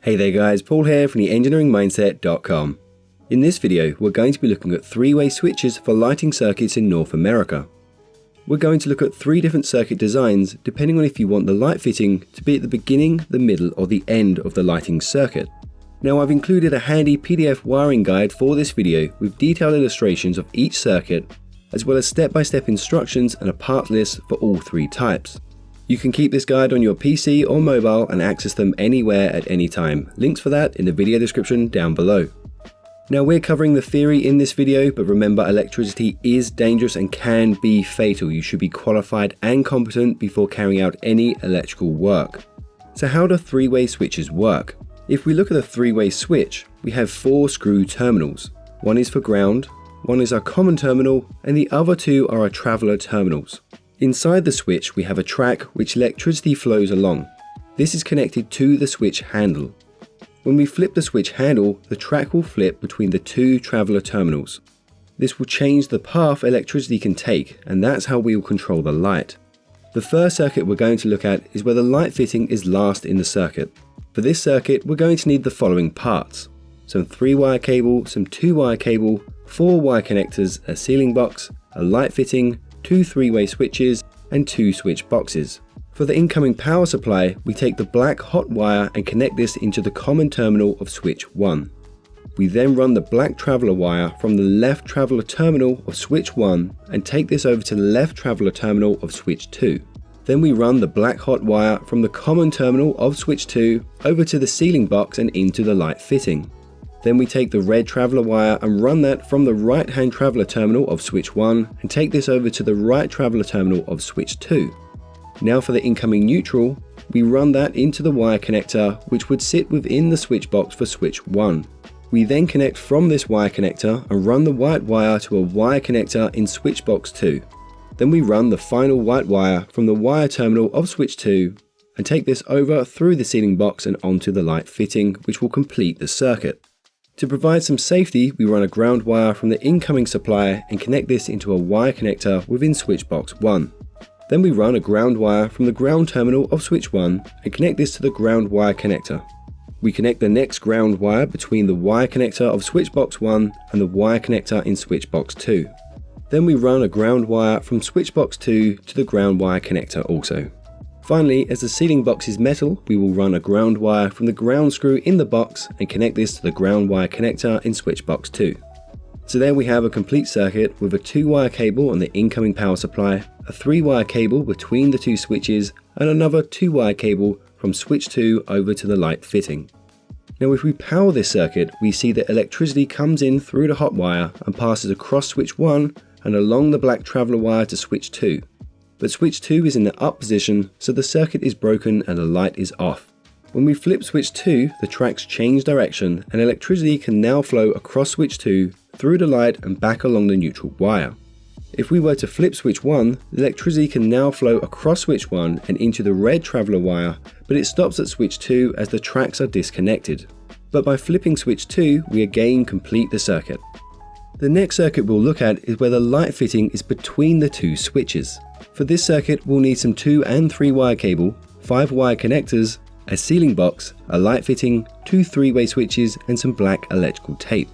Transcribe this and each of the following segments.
Hey there guys, Paul here from theengineeringmindset.com. In this video, we're going to be looking at three-way switches for lighting circuits in North America. We're going to look at three different circuit designs depending on if you want the light fitting to be at the beginning, the middle or the end of the lighting circuit. Now I've included a handy PDF wiring guide for this video with detailed illustrations of each circuit, as well as step-by-step instructions and a part list for all three types. You can keep this guide on your PC or mobile and access them anywhere at any time. Links for that in the video description down below. Now we're covering the theory in this video, but remember electricity is dangerous and can be fatal. You should be qualified and competent before carrying out any electrical work. So how do three-way switches work? If we look at a three-way switch, we have 4 screw terminals. One is for ground, one is our common terminal, and the other 2 are our traveler terminals. Inside the switch, we have a track which electricity flows along. This is connected to the switch handle. When we flip the switch handle, the track will flip between the 2 traveler terminals. This will change the path electricity can take, and that's how we will control the light. The first circuit we're going to look at is where the light fitting is last in the circuit. For this circuit, we're going to need the following parts: some 3-wire cable, some 2-wire cable, 4 wire connectors, a ceiling box, a light fitting, 2 3-way switches, and 2 switch boxes. For the incoming power supply, we take the black hot wire and connect this into the common terminal of switch 1. We then run the black traveler wire from the left traveler terminal of switch 1 and take this over to the left traveler terminal of switch 2. Then we run the black hot wire from the common terminal of switch 2 over to the ceiling box and into the light fitting. Then we take the red traveler wire and run that from the right hand traveler terminal of switch 1 and take this over to the right traveler terminal of switch 2. Now for the incoming neutral, we run that into the wire connector which would sit within the switch box for switch 1. We then connect from this wire connector and run the white wire to a wire connector in switch box 2. Then we run the final white wire from the wire terminal of switch 2 and take this over through the ceiling box and onto the light fitting, which will complete the circuit. To provide some safety, we run a ground wire from the incoming supply and connect this into a wire connector within switch box 1. Then we run a ground wire from the ground terminal of switch 1 and connect this to the ground wire connector. We connect the next ground wire between the wire connector of switch box 1 and the wire connector in switch box 2. Then we run a ground wire from switch box 2 to the ground wire connector also. Finally, as the ceiling box is metal, we will run a ground wire from the ground screw in the box and connect this to the ground wire connector in switch box 2. So there we have a complete circuit with a 2-wire cable on the incoming power supply, a 3-wire cable between the 2 switches, and another 2-wire cable from switch 2 over to the light fitting. Now if we power this circuit, we see that electricity comes in through the hot wire and passes across switch 1 and along the black traveler wire to switch 2. But switch 2 is in the up position, so the circuit is broken and the light is off. When we flip switch 2, the tracks change direction and electricity can now flow across switch 2, through the light and back along the neutral wire. If we were to flip switch 1, the electricity can now flow across switch 1 and into the red traveler wire, but it stops at switch 2 as the tracks are disconnected. But by flipping switch 2, we again complete the circuit. The next circuit we'll look at is where the light fitting is between the 2 switches. For this circuit, we'll need some 2 and 3-wire cable, 5 wire connectors, a ceiling box, a light fitting, 2 3-way switches, and some black electrical tape.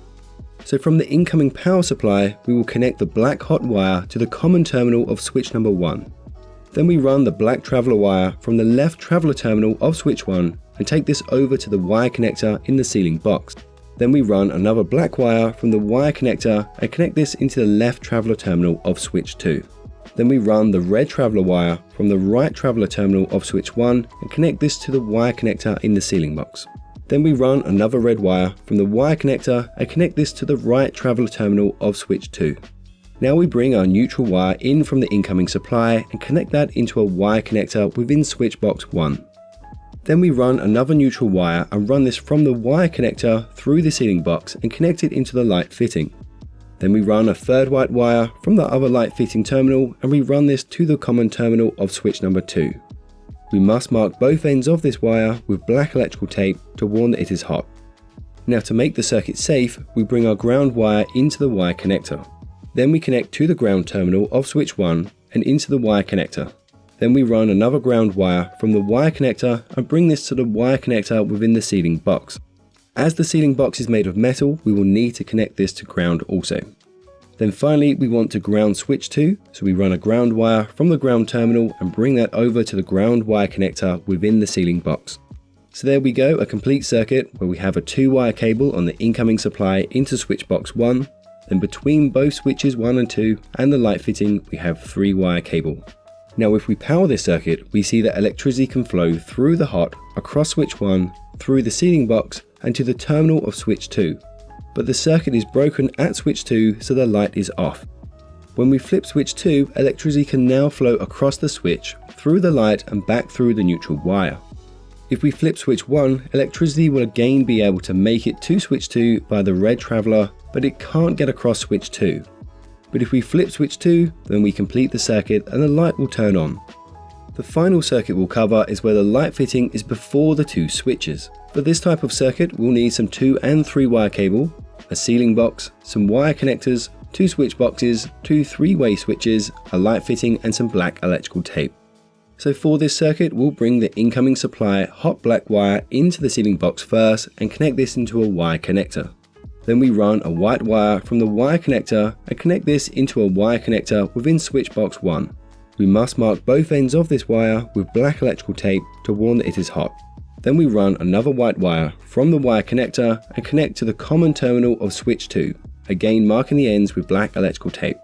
So from the incoming power supply, we will connect the black hot wire to the common terminal of switch number 1. Then we run the black traveler wire from the left traveler terminal of switch 1 and take this over to the wire connector in the ceiling box. Then we run another black wire from the wire connector and connect this into the left traveler terminal of switch 2. Then we run the red traveler wire from the right traveler terminal of switch 1 and connect this to the wire connector in the ceiling box. Then we run another red wire from the wire connector and connect this to the right traveler terminal of switch 2. Now we bring our neutral wire in from the incoming supply and connect that into a wire connector within switch box 1. Then we run another neutral wire and run this from the wire connector through the ceiling box and connect it into the light fitting. Then we run a third white wire from the other light fitting terminal and we run this to the common terminal of switch number 2. We must mark both ends of this wire with black electrical tape to warn that it is hot. Now to make the circuit safe, we bring our ground wire into the wire connector. Then we connect to the ground terminal of switch 1 and into the wire connector. Then we run another ground wire from the wire connector and bring this to the wire connector within the ceiling box. As the ceiling box is made of metal, we will need to connect this to ground also. Then finally, we want to ground switch to, so we run a ground wire from the ground terminal and bring that over to the ground wire connector within the ceiling box. So there we go, a complete circuit where we have a 2-wire cable on the incoming supply into switch box 1, then between both switches 1 and 2 and the light fitting, we have 3-wire cable. Now if we power this circuit, we see that electricity can flow through the hot, across switch 1, through the ceiling box and to the terminal of switch 2. But the circuit is broken at switch 2, so the light is off. When we flip switch 2, electricity can now flow across the switch, through the light and back through the neutral wire. If we flip switch 1, electricity will again be able to make it to switch 2 via the red traveller, but it can't get across switch 2. But if we flip switch 2, then we complete the circuit and the light will turn on. The final circuit we'll cover is where the light fitting is before the 2 switches. For this type of circuit, we'll need some 2 and 3 wire cable, a ceiling box, some wire connectors, 2 switch boxes, 2 3-way switches, a light fitting and some black electrical tape. So for this circuit, we'll bring the incoming supply hot black wire into the ceiling box first and connect this into a wire connector. Then we run a white wire from the wire connector and connect this into a wire connector within switch box 1. We must mark both ends of this wire with black electrical tape to warn that it is hot. Then we run another white wire from the wire connector and connect to the common terminal of switch 2, again marking the ends with black electrical tape.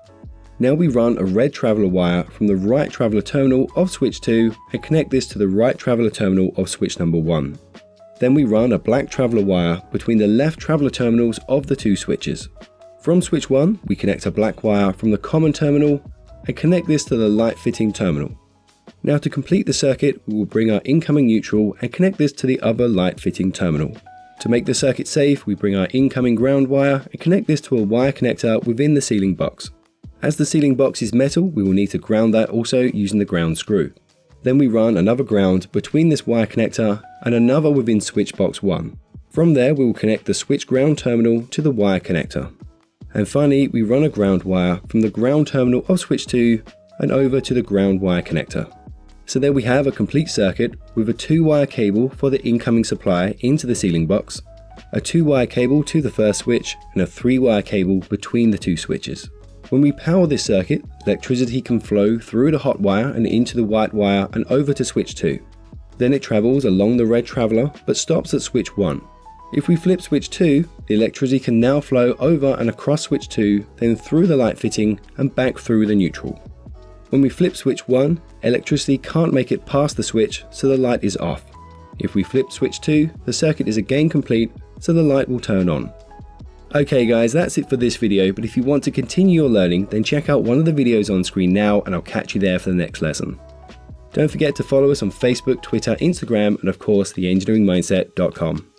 Now we run a red traveller wire from the right traveller terminal of switch 2 and connect this to the right traveller terminal of switch number 1. Then we run a black traveller wire between the left traveller terminals of the 2 switches. From switch 1, we connect a black wire from the common terminal and connect this to the light fitting terminal. Now to complete the circuit, we will bring our incoming neutral and connect this to the other light fitting terminal. To make the circuit safe, we bring our incoming ground wire and connect this to a wire connector within the ceiling box. As the ceiling box is metal, we will need to ground that also using the ground screw. Then we run another ground between this wire connector and another within switch box 1. From there, we will connect the switch ground terminal to the wire connector. And finally, we run a ground wire from the ground terminal of switch 2 and over to the ground wire connector. So there we have a complete circuit with a 2-wire cable for the incoming supply into the ceiling box, a 2-wire cable to the first switch and a 3-wire cable between the 2 switches. When we power this circuit, electricity can flow through the hot wire and into the white wire and over to switch 2. Then it travels along the red traveller but stops at switch 1. If we flip switch 2, the electricity can now flow over and across switch 2, then through the light fitting and back through the neutral. When we flip switch 1, electricity can't make it past the switch, so the light is off. If we flip switch 2, the circuit is again complete, so the light will turn on. Okay guys, that's it for this video, but if you want to continue your learning, then check out one of the videos on screen now and I'll catch you there for the next lesson. Don't forget to follow us on Facebook, Twitter, Instagram, and of course, theengineeringmindset.com.